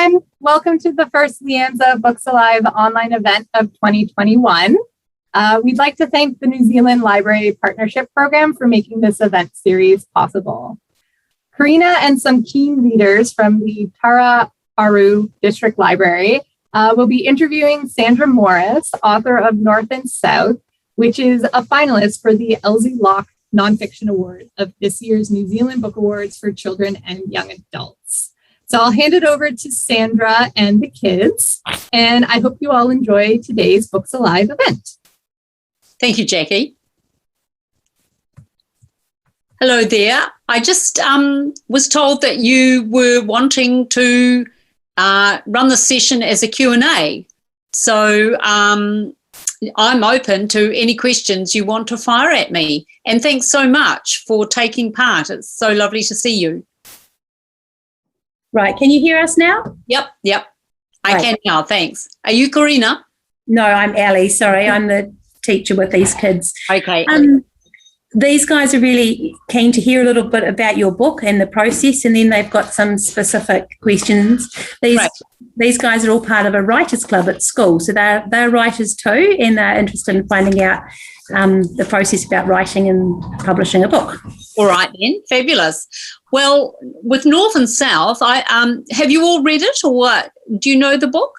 everyone. Welcome to the first LIANZA Books Alive online event of 2021. We'd like to thank the New Zealand Library Partnership Program for making this event series possible. Karina and some keen readers from the Tararua District Library will be interviewing Sandra Morris, author of North and South, which is a finalist for the Elsie Locke Non-fiction Award of this year's New Zealand Book Awards for Children and Young Adults. So I'll hand it over to Sandra and the kids, and I hope you all enjoy today's Books Alive event. Thank you, Jackie. Hello there. I just was told that you were wanting to run the session as a Q&A. So I'm open to any questions you want to fire at me. And thanks so much for taking part. It's so lovely to see you. Right, can you hear us now? Yep. I can now, thanks. Are you Karina? No, I'm Ellie, sorry. I'm the teacher with these kids. Okay. These guys are really keen to hear a little bit about your book and the process, and then they've got some specific questions. These guys are all part of a writers club at school, so they're writers too, and they're interested in finding out the process about writing and publishing a book. All right then, fabulous. Well, with North and South, have you all read it, or what? Do you know the book?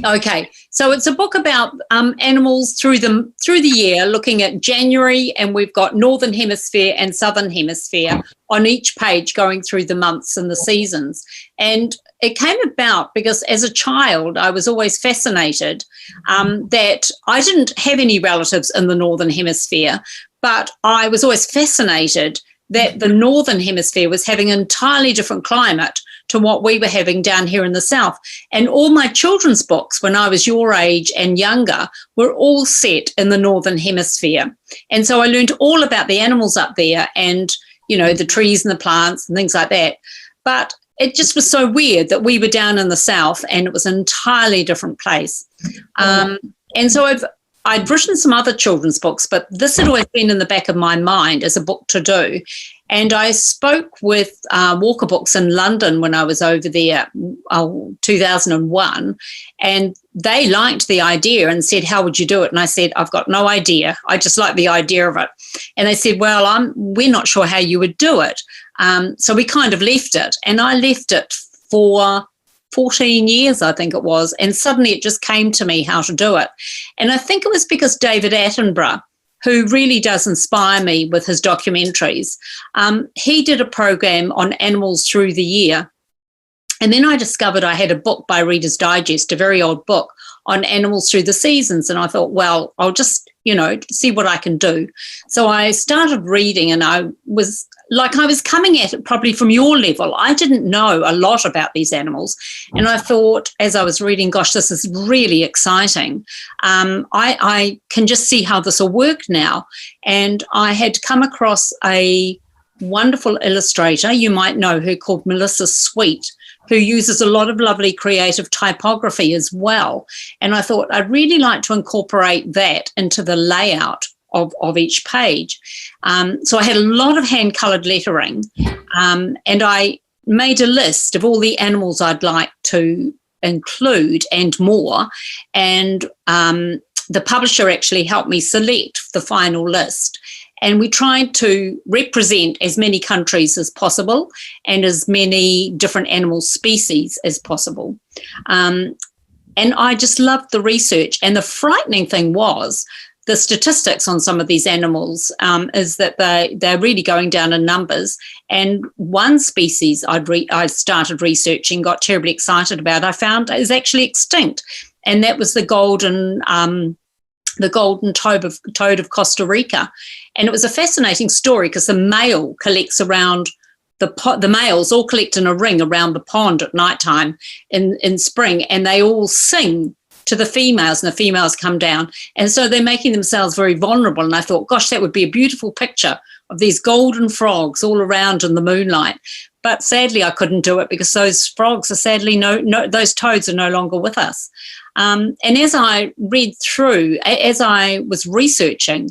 Okay, so it's a book about animals through the year, looking at January, and we've got Northern Hemisphere and Southern Hemisphere on each page, going through the months and the seasons. And it came about because as a child, I was always fascinated that I didn't have any relatives in the Northern Hemisphere, but I was always fascinated that the Northern Hemisphere was having an entirely different climate to what we were having down here in the South. And all my children's books when I was your age and younger were all set in the Northern Hemisphere. And so I learned all about the animals up there and, you know, the trees and the plants and things like that. But it just was so weird that we were down in the South and it was an entirely different place. And so I'd written some other children's books, but this had always been in the back of my mind as a book to do. And I spoke with Walker Books in London when I was over there, 2001, and they liked the idea and said, how would you do it? And I said, I've got no idea. I just like the idea of it. And they said, well, we're not sure how you would do it. So we kind of left it, and I left it for 14 years, I think it was, and suddenly it just came to me how to do it. And I think it was because David Attenborough, who really does inspire me with his documentaries, he did a program on animals through the year. And then I discovered I had a book by Reader's Digest, a very old book, on animals through the seasons. And I thought, well, I'll just, see what I can do. So I started reading, and I was coming at it probably from your level. I didn't know a lot about these animals. And I thought, as I was reading, gosh, this is really exciting. I can just see how this will work now. And I had come across a wonderful illustrator, you might know her, called Melissa Sweet, who uses a lot of lovely creative typography as well. And I thought I'd really like to incorporate that into the layout of each page. So I had a lot of hand-coloured lettering, and I made a list of all the animals I'd like to include and more, and the publisher actually helped me select the final list. And we tried to represent as many countries as possible and as many different animal species as possible. And I just loved the research. And the frightening thing was the statistics on some of these animals is that they're really going down in numbers. And one species I started researching, got terribly excited about, I found is actually extinct. And that was the golden toad of Costa Rica. And it was a fascinating story because the male collects around the males all collect in a ring around the pond at nighttime in spring, and they all sing to the females, and the females come down. And so they're making themselves very vulnerable. And I thought, gosh, that would be a beautiful picture of these golden frogs all around in the moonlight. But sadly, I couldn't do it because those frogs are those toads are no longer with us. And as I read through, as I was researching,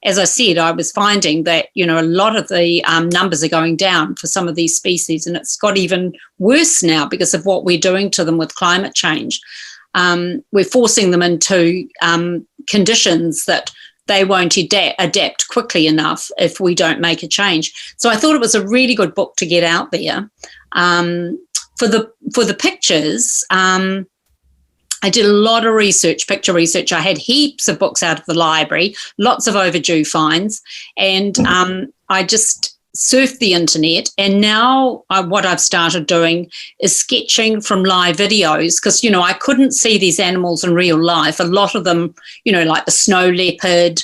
as I said, I was finding that, you know, a lot of the numbers are going down for some of these species, and it's got even worse now because of what we're doing to them with climate change. We're forcing them into conditions that they won't adapt quickly enough if we don't make a change. So I thought it was a really good book to get out there. For the pictures, I did a lot of research, picture research. I had heaps of books out of the library, lots of overdue finds, and I just surfed the internet. And now what I've started doing is sketching from live videos because, you know, I couldn't see these animals in real life. A lot of them, you know, like the snow leopard,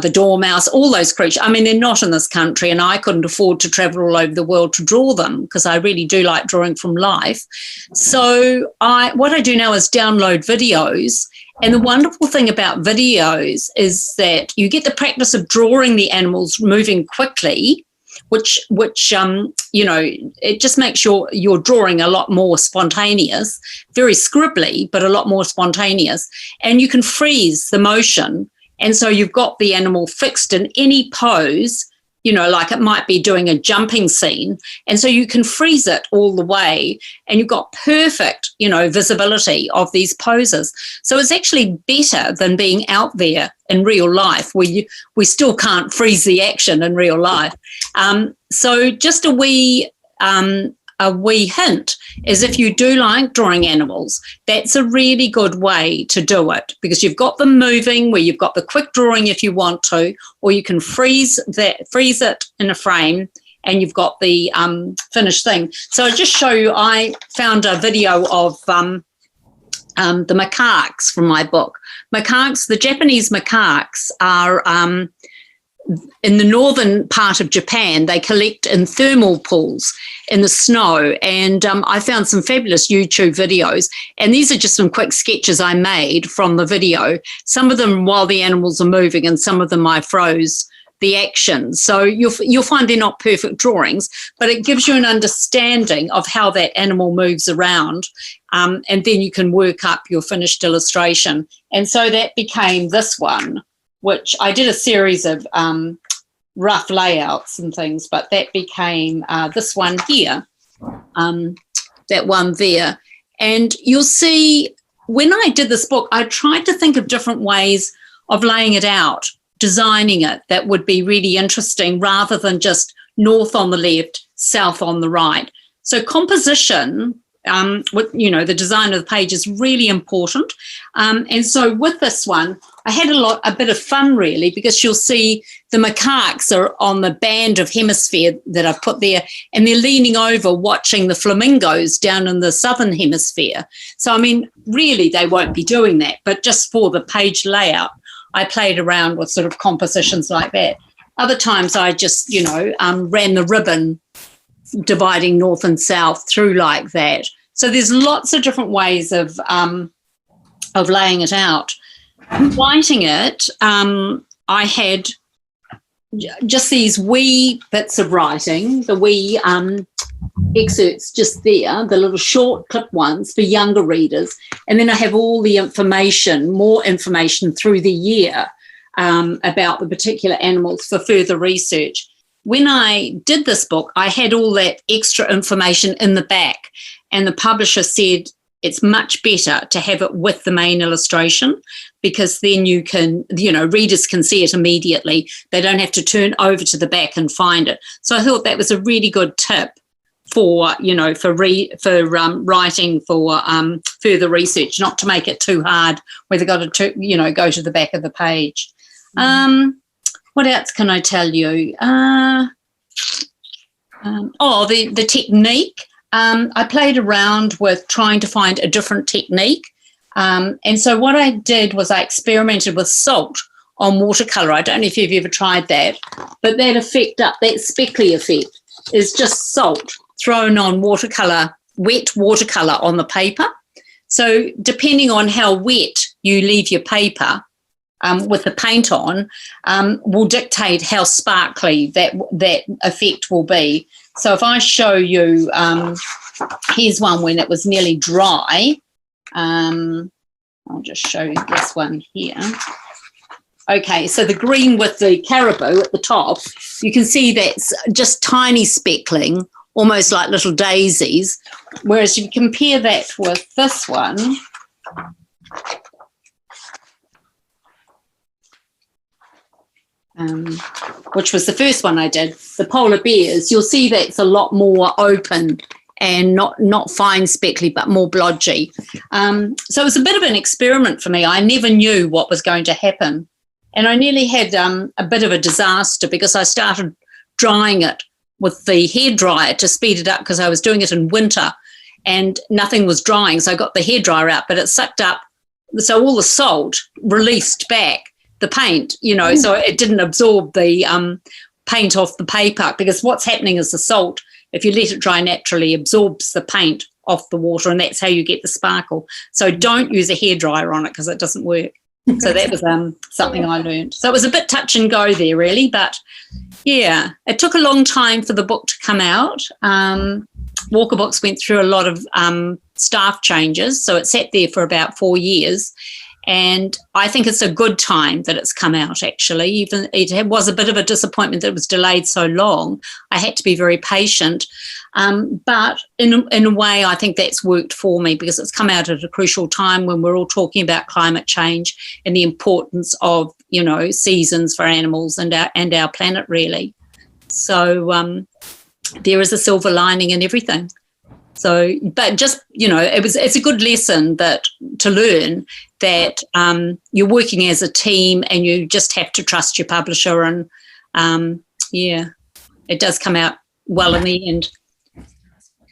the dormouse, all those creatures. I mean, they're not in this country, and I couldn't afford to travel all over the world to draw them because I really do like drawing from life. So what I do now is download videos. And the wonderful thing about videos is that you get the practice of drawing the animals moving quickly, which you know, it just makes your drawing a lot more spontaneous, very scribbly, but a lot more spontaneous. And you can freeze the motion. And so you've got the animal fixed in any pose, you know, like it might be doing a jumping scene. And so you can freeze it all the way, and you've got perfect, you know, visibility of these poses. So it's actually better than being out there in real life where we still can't freeze the action in real life. So just a wee hint is if you do like drawing animals, that's a really good way to do it because you've got them moving where you've got the quick drawing if you want to, or you can freeze it in a frame and you've got the finished thing. So I'll just show you, I found a video of the macaques from my book. Macaques, the Japanese macaques are in the northern part of Japan. They collect in thermal pools in the snow, and I found some fabulous YouTube videos, and these are just some quick sketches I made from the video, some of them while the animals are moving and some of them I froze the action. So you'll find they're not perfect drawings, but it gives you an understanding of how that animal moves around, and then you can work up your finished illustration. And so that became this one, which I did a series of rough layouts and things, but that became this one here, that one there. And you'll see when I did this book, I tried to think of different ways of laying it out, designing it that would be really interesting rather than just north on the left, south on the right. So composition, you know, the design of the page is really important. And so with this one, I had a bit of fun really, because you'll see the macaques are on the band of hemisphere that I've put there, and they're leaning over watching the flamingos down in the southern hemisphere. So, I mean, really they won't be doing that, but just for the page layout, I played around with sort of compositions like that. Other times I just, you know, ran the ribbon dividing north and south through like that. So there's lots of different ways of laying it out. Writing it, I had just these wee bits of writing, the wee excerpts just there, the little short clip ones for younger readers. And then I have all the information, more information through the year about the particular animals for further research. When I did this book, I had all that extra information in the back, and the publisher said it's much better to have it with the main illustration, because then you can, you know, readers can see it immediately. They don't have to turn over to the back and find it. So I thought that was a really good tip for, you know, for writing for further research, not to make it too hard where they've got to, you know, go to the back of the page. What else can I tell you? The technique. I played around with trying to find a different technique. And so what I did was I experimented with salt on watercolour. I don't know if you've ever tried that, but that effect that speckly effect is just salt thrown on watercolour, wet watercolour on the paper. So depending on how wet you leave your paper with the paint on, will dictate how sparkly that effect will be. So if I show you, here's one when it was nearly dry. I'll just show you this one here. Okay, so the green with the caribou at the top, you can see that's just tiny speckling, almost like little daisies. Whereas if you compare that with this one, which was the first one I did, the polar bears, you'll see that's a lot more open and not fine speckly, but more blodgy. So it was a bit of an experiment for me. I never knew what was going to happen. And I nearly had a bit of a disaster because I started drying it with the hairdryer to speed it up because I was doing it in winter and nothing was drying. So I got the hairdryer out, but it sucked up. So all the salt released back the paint, so it didn't absorb the paint off the paper, because what's happening is the salt, if you let it dry naturally, absorbs the paint off the water, and that's how you get the sparkle. So don't use a hairdryer on it because it doesn't work. So that was something I learned. So it was a bit touch and go there, really. But, yeah, it took a long time for the book to come out. Walker Books went through a lot of staff changes, so it sat there for about 4 years. And I think it's a good time that it's come out, actually. Even it was a bit of a disappointment that it was delayed so long. I had to be very patient. But in a way, I think that's worked for me because it's come out at a crucial time when we're all talking about climate change and the importance of, seasons for animals and our planet, really. So there is a silver lining in everything. So, but just, it's a good lesson to learn that you're working as a team and you just have to trust your publisher, and it does come out well in the end.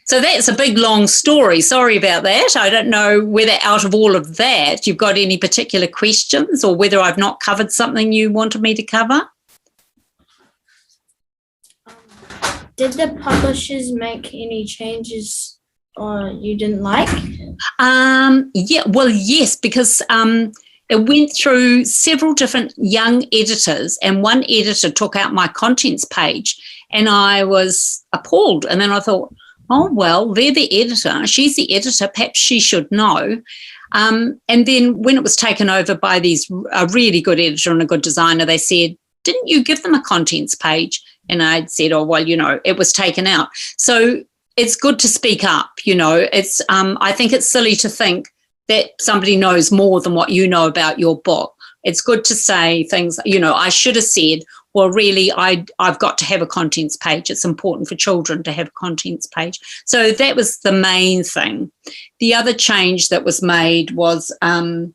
So that's a big, long story. Sorry about that. I don't know whether out of all of that you've got any particular questions or whether I've not covered something you wanted me to cover. Did the publishers make any changes you didn't like? Yes, because it went through several different young editors, and one editor took out my contents page, and I was appalled. And then I thought, oh, well, they're the editor. She's the editor. Perhaps she should know. And then when it was taken over by a really good editor and a good designer, they said, didn't you give them a contents page? And I'd said, oh, well, it was taken out. So it's good to speak up, It's I think it's silly to think that somebody knows more than what you know about your book. It's good to say things, I should have said, well, really, I've got to have a contents page. It's important for children to have a contents page. So that was the main thing. The other change that was made was I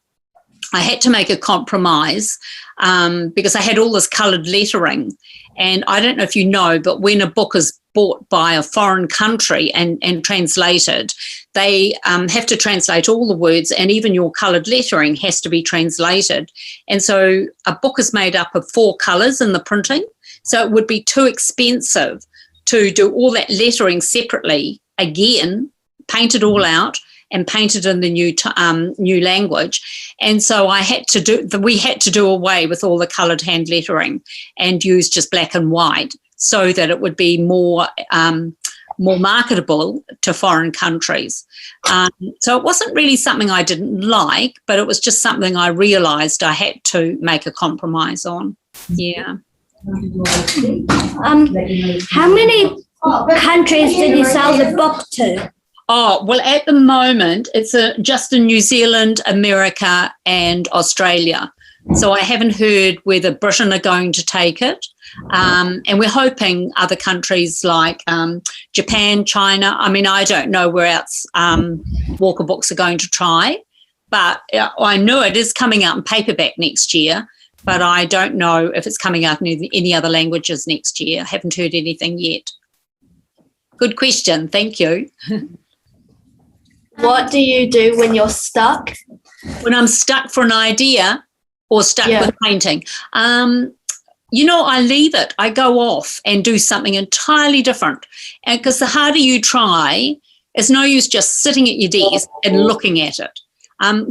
had to make a compromise because I had all this coloured lettering. And I don't know if you know, but when a book is bought by a foreign country and translated, they have to translate all the words, and even your coloured lettering has to be translated. And so a book is made up of 4 colours in the printing. So it would be too expensive to do all that lettering separately again, paint it all out, and painted in the new language. And so we had to do away with all the coloured hand lettering and use just black and white so that it would be more marketable to foreign countries. So it wasn't really something I didn't like, but it was just something I realised I had to make a compromise on. Yeah. How many countries did you sell the book to? Oh, well, at the moment, it's just in New Zealand, America and Australia. So I haven't heard whether Britain are going to take it. And we're hoping other countries like Japan, China. I mean, I don't know where else Walker Books are going to try. But I know it is coming out in paperback next year. But I don't know if it's coming out in any other languages next year. I haven't heard anything yet. Good question. Thank you. What do you do when you're stuck? When I'm stuck for an idea or stuck with painting, I leave it. I go off and do something entirely different. And because the harder you try, it's no use just sitting at your desk and looking at it.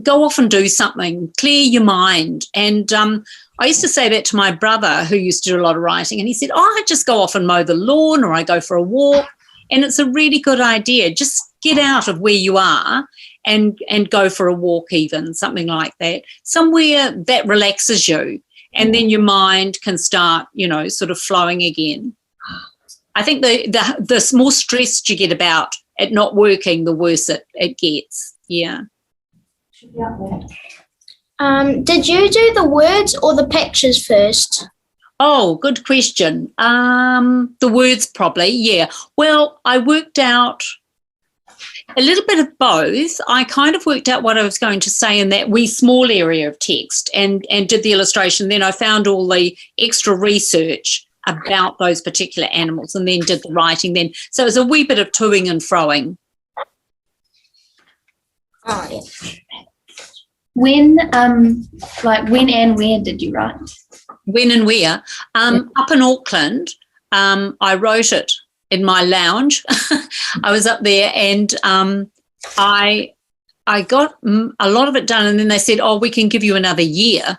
Go off and do something, clear your mind. And I used to say that to my brother, who used to do a lot of writing, and he said, I just go off and mow the lawn, or I go for a walk. And it's a really good idea. Just get out of where you are and go for a walk even, something like that, somewhere that relaxes you. and then your mind can start, sort of flowing again. I think the more stressed you get about it not working, the worse it gets. Yeah. Did you do the words or the pictures first? Oh, good question. The words probably, yeah. Well, I worked out a little bit of both. I kind of worked out what I was going to say in that wee small area of text and did the illustration. Then I found all the extra research about those particular animals and then did the writing then. So it was a wee bit of toing and froing. Oh, yeah. When and where did you write? When and where? Up in Auckland, I wrote it in my lounge. I was up there and I got a lot of it done, and then they said, oh, we can give you another year.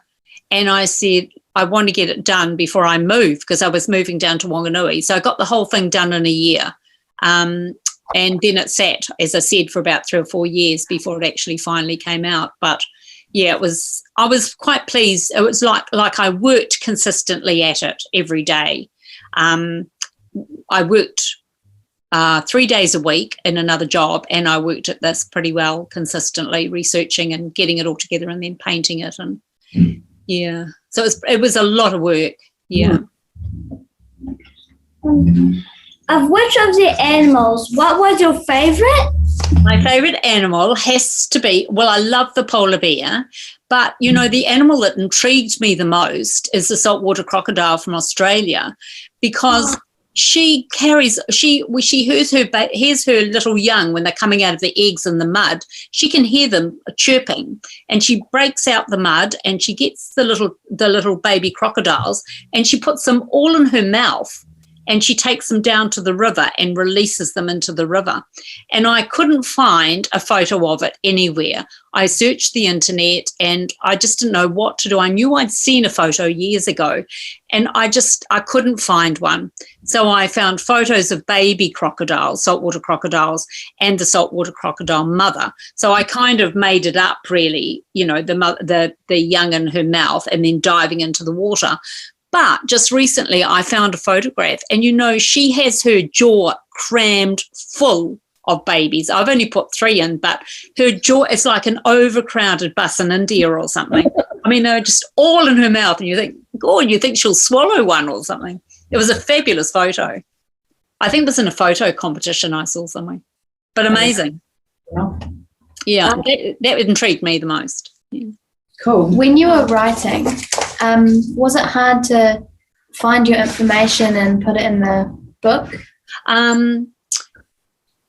And I said, I want to get it done before I move, because I was moving down to Wanganui. So I got the whole thing done in a year. And then it sat, as I said, for about 3 or 4 years before it actually finally came out. But yeah, I was quite pleased. It was like I worked consistently at it every day. I worked 3 days a week in another job, and I worked at this pretty well consistently, researching and getting it all together and then painting it. And yeah, so it was a lot of work. Yeah. Of which of the animals, what was your favourite? My favourite animal has to be, well, I love the polar bear, but, the animal that intrigued me the most is the saltwater crocodile from Australia, because she hears her little young when they're coming out of the eggs in the mud. She can hear them chirping, and she breaks out the mud and she gets the little baby crocodiles and she puts them all in her mouth. And she takes them down to the river and releases them into the river. And I couldn't find a photo of it anywhere. I searched the internet and I just didn't know what to do. I knew I'd seen a photo years ago and I couldn't find one. So I found photos of baby crocodiles, saltwater crocodiles, and the saltwater crocodile mother. So I kind of made it up, really, the young in her mouth and then diving into the water. But just recently I found a photograph and, she has her jaw crammed full of babies. I've only put 3 in, but her jaw is like an overcrowded bus in India or something. I mean, they're just all in her mouth and you think she'll swallow one or something. It was a fabulous photo. I think it was in a photo competition I saw somewhere, but amazing. Yeah, that intrigued me the most. Yeah. Cool. When you were writing, was it hard to find your information and put it in the book?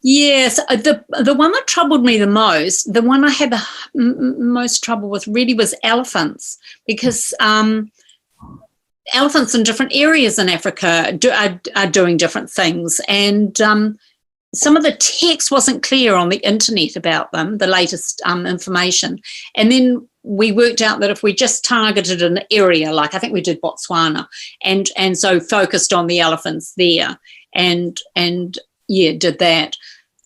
Yes, the one that troubled me the most, the one I had the most trouble with really was elephants, because elephants in different areas in Africa are doing different things, and some of the text wasn't clear on the internet about them, the latest information. And then we worked out that if we just targeted an area, like I think we did Botswana, and so focused on the elephants there and did that.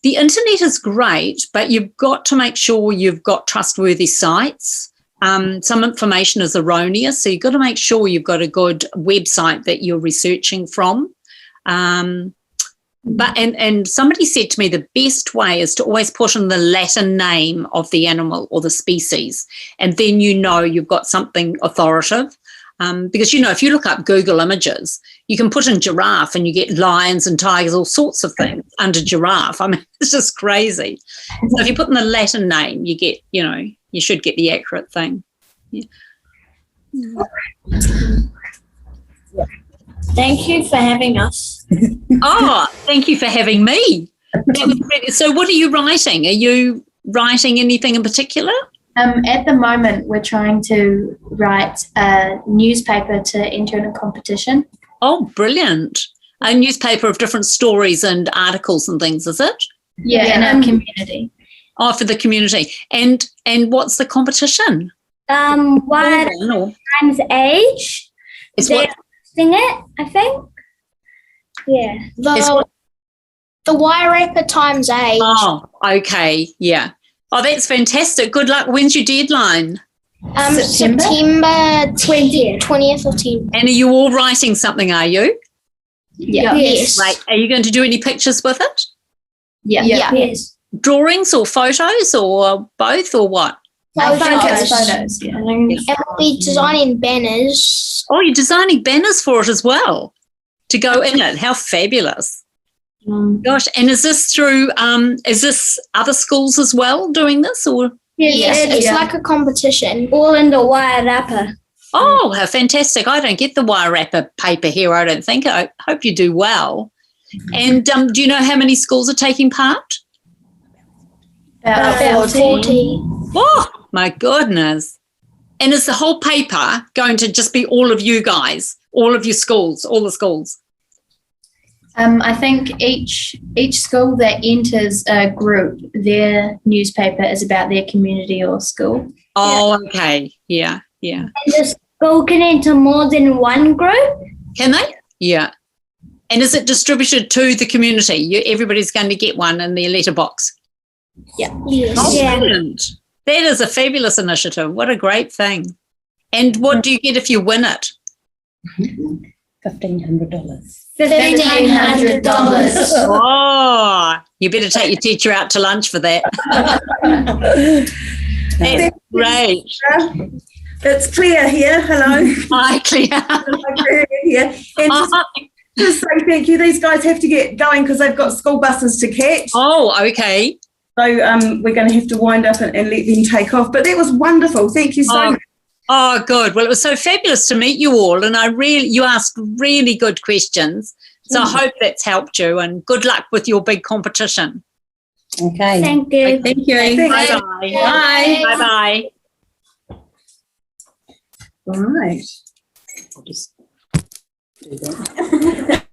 The internet is great, but you've got to make sure you've got trustworthy sites. Some information is erroneous, so you've got to make sure you've got a good website that you're researching from. But somebody said to me the best way is to always put in the Latin name of the animal or the species, and then you've got something authoritative. Because, if you look up Google Images, you can put in giraffe and you get lions and tigers, all sorts of things under giraffe. I mean, it's just crazy. So if you put in the Latin name, you get, you should get the accurate thing. Yeah. Thank you for having us. Oh, thank you for having me. So what are you writing? Are you writing anything in particular? At the moment, we're trying to write a newspaper to enter in a competition. Oh, brilliant. A newspaper of different stories and articles and things, is it? Yeah, in our community. Oh, for the community. And what's the competition? 1 times age. It's what? Sing it, I think. Yeah. The Wairarapa times age. Oh, okay. Yeah. Oh, that's fantastic. Good luck. When's your deadline? September 20th of 10th. And are you all writing something, are you? Yeah. Yes. Right. Are you going to do any pictures with it? Yeah. Yes. Drawings or photos or both or what? I think it's Photos. photos. Yeah. And we'll be designing banners. Oh, you're designing banners for it as well to go in it. How fabulous. Gosh, and is this through, is this other schools as well doing this or? Yes, it's like a competition. All in the wire wrapper. Oh, how fantastic. I don't get the wire wrapper paper here, I don't think. I hope you do well. And do you know how many schools are taking part? About 40. Oh, my goodness. And is the whole paper going to just be all of you guys, all of your schools, all the schools? I think each school that enters a group, their newspaper is about their community or school. Oh, okay. Yeah. And the school can enter more than one group? Can they? Yeah. And is it distributed to the community? Everybody's going to get one in their letterbox. Yes. Oh, brilliant. That is a fabulous initiative. What a great thing. And what do you get if you win it? $1,500. $1,500. Oh, you better take your teacher out to lunch for that. That's great. It's Claire here. Hello. Hi, Claire. Claire here. And just say thank you. These guys have to get going because they've got school buses to catch. Oh, okay. So we're going to have to wind up and let them take off. But that was wonderful. Thank you so much. Oh, good. Well, it was so fabulous to meet you all, and you asked really good questions. So I hope that's helped you, and good luck with your big competition. Okay. Thank you. Thank you. Bye-bye. Bye. Bye-bye. All right. I'll just do that.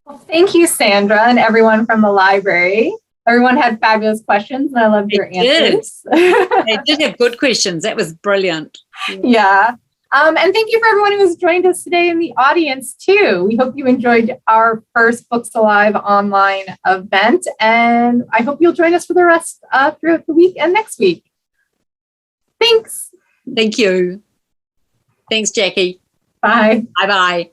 Well, thank you, Sandra, and everyone from the library. Everyone had fabulous questions, and I loved your answers. They did have good questions. That was brilliant. Yeah. And thank you for everyone who has joined us today in the audience, too. We hope you enjoyed our first Books Alive online event, and I hope you'll join us for the rest throughout the week and next week. Thanks. Thank you. Thanks, Jackie. Bye. Bye-bye.